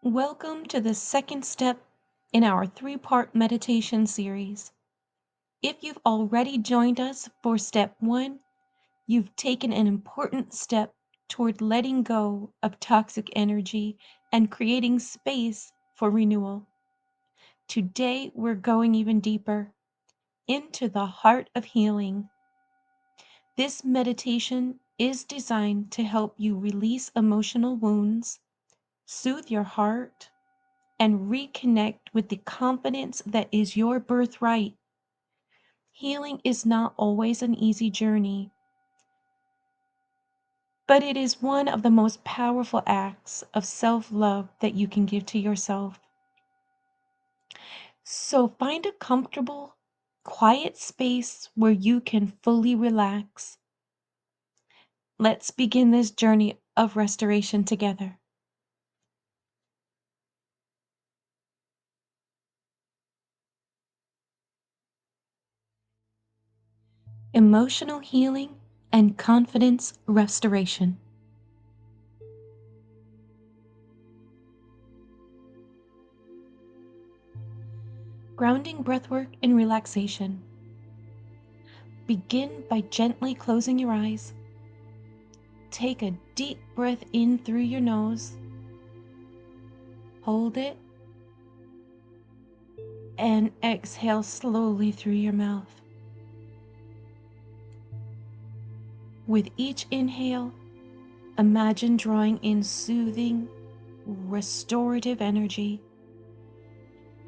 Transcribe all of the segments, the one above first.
Welcome to the second step in our three-part meditation series. If you've already joined us for step 1, you've taken an important step toward letting go of toxic energy and creating space for renewal. Today, we're going even deeper into the heart of healing. This meditation is designed to help you release emotional wounds, soothe your heart, and reconnect with the confidence that is your birthright. Healing is not always an easy journey, but it is one of the most powerful acts of self-love that you can give to yourself. So find a comfortable, quiet space where you can fully relax. Let's begin this journey of restoration together. Emotional healing and confidence restoration. Grounding breathwork and relaxation. Begin by gently closing your eyes. Take a deep breath in through your nose. Hold it and exhale slowly through your mouth. With each inhale, imagine drawing in soothing, restorative energy.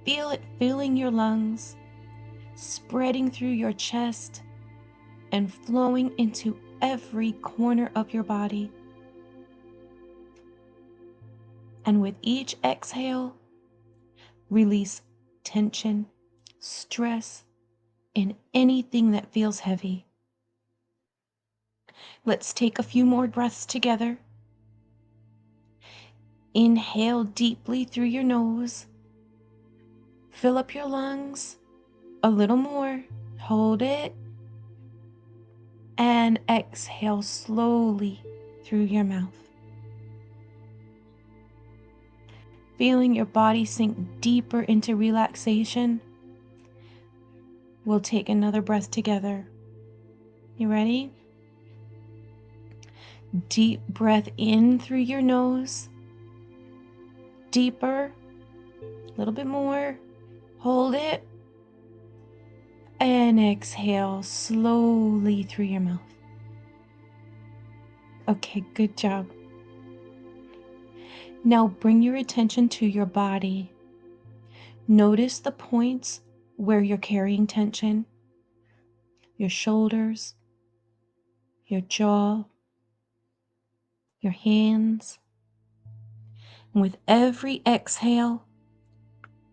Feel it filling your lungs, spreading through your chest, and flowing into every corner of your body. And with each exhale, release tension, stress, and anything that feels heavy. Let's take a few more breaths together. Inhale deeply through your nose. Fill up your lungs. A little more. Hold it. And exhale slowly through your mouth. Feeling your body sink deeper into relaxation. We'll take another breath together. You ready? Deep breath in through your nose. Deeper. A little bit more. Hold it. And exhale slowly through your mouth. Okay, good job. Now bring your attention to your body. Notice the points where you're carrying tension. Your shoulders, your jaw, your hands. And with every exhale,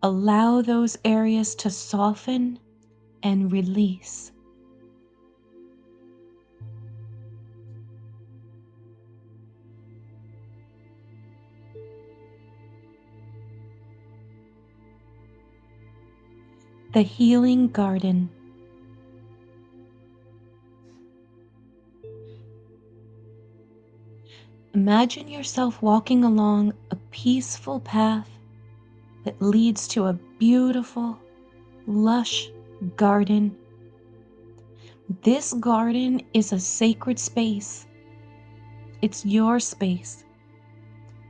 allow those areas to soften and release. The Healing Garden. Imagine yourself walking along a peaceful path that leads to a beautiful, lush garden. This garden is a sacred space. It's your space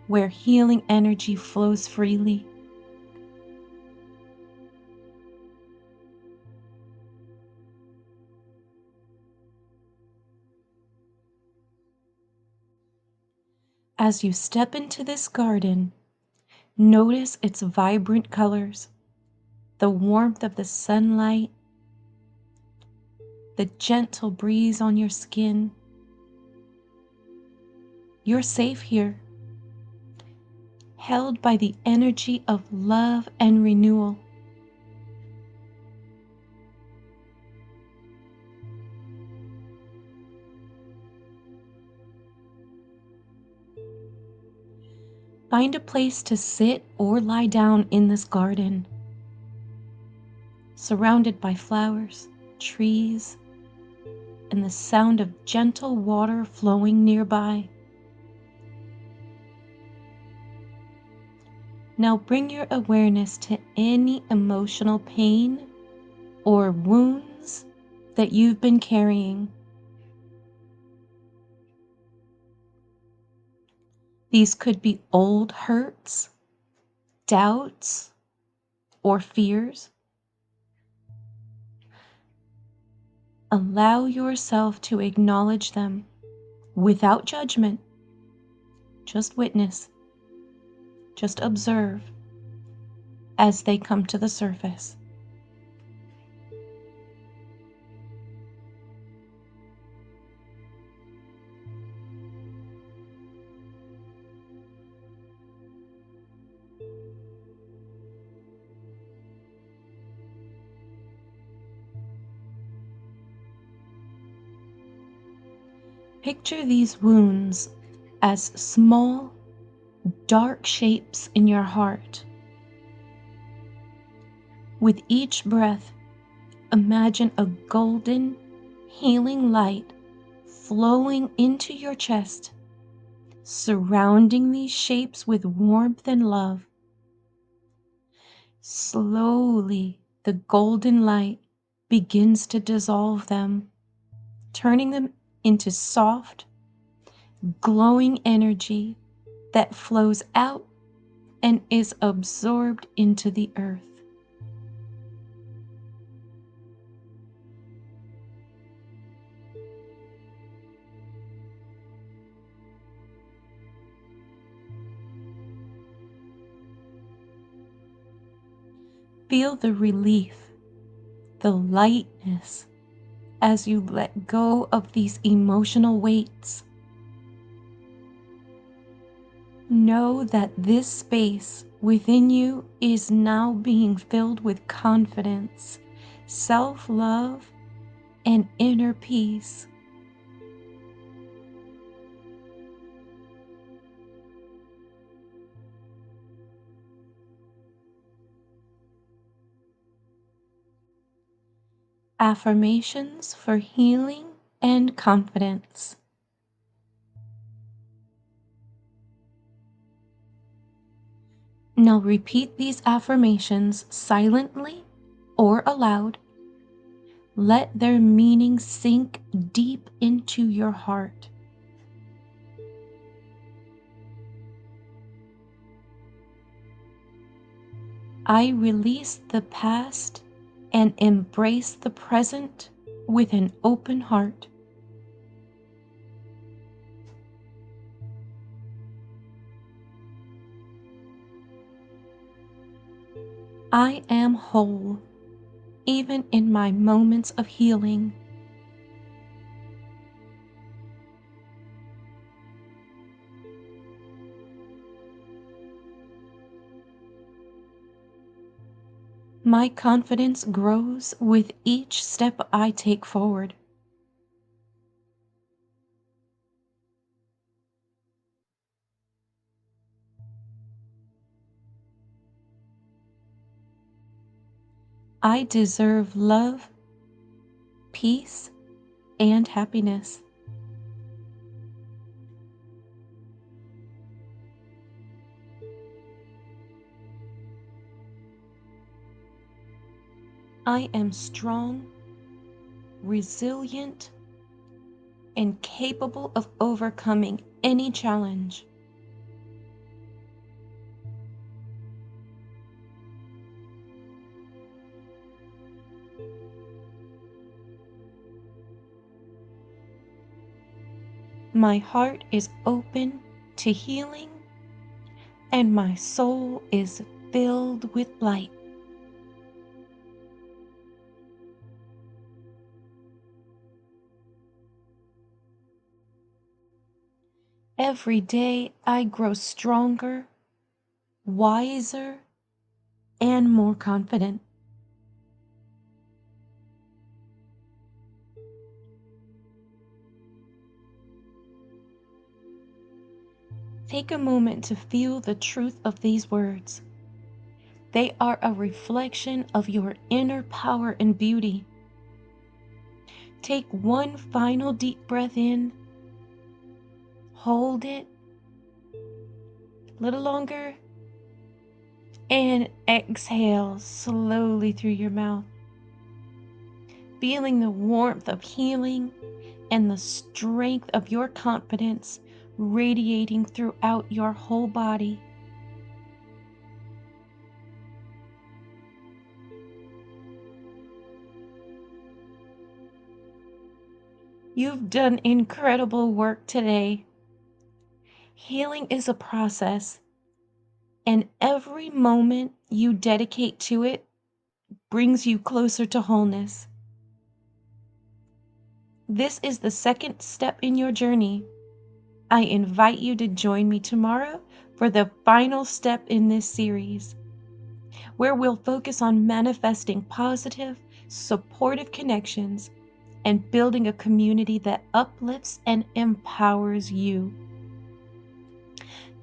where healing energy flows freely. As you step into this garden, notice its vibrant colors, the warmth of the sunlight, the gentle breeze on your skin. You're safe here, held by the energy of love and renewal. Find a place to sit or lie down in this garden, surrounded by flowers, trees, and the sound of gentle water flowing nearby. Now bring your awareness to any emotional pain or wounds that you've been carrying. These could be old hurts, doubts, or fears. Allow yourself to acknowledge them without judgment. Just witness, just observe as they come to the surface. Picture these wounds as small, dark shapes in your heart. With each breath, imagine a golden, healing light flowing into your chest, surrounding these shapes with warmth and love. Slowly, the golden light begins to dissolve them, turning them into soft, glowing energy that flows out and is absorbed into the earth. Feel the relief, the lightness as you let go of these emotional weights. Know that this space within you is now being filled with confidence, self-love, and inner peace. Affirmations for healing and confidence. Now repeat these affirmations silently or aloud. Let their meaning sink deep into your heart. I release the past and embrace the present with an open heart. I am whole, even in my moments of healing. My confidence grows with each step I take forward. I deserve love, peace, and happiness. I am strong, resilient, and capable of overcoming any challenge. My heart is open to healing, and my soul is filled with light. Every day I grow stronger, wiser, and more confident. Take a moment to feel the truth of these words. They are a reflection of your inner power and beauty. Take one final deep breath in, hold it a little longer, and exhale slowly through your mouth, feeling the warmth of healing and the strength of your confidence radiating throughout your whole body. You've done incredible work today. Healing is a process, and every moment you dedicate to it brings you closer to wholeness. This is the second step in your journey. I invite you to join me tomorrow for the final step in this series, where we'll focus on manifesting positive, supportive connections and building a community that uplifts and empowers you.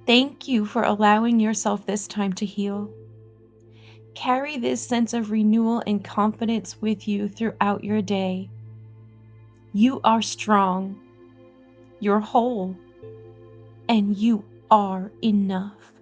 Thank you for allowing yourself this time to heal. Carry this sense of renewal and confidence with you throughout your day. You are strong, you're whole, and you are enough.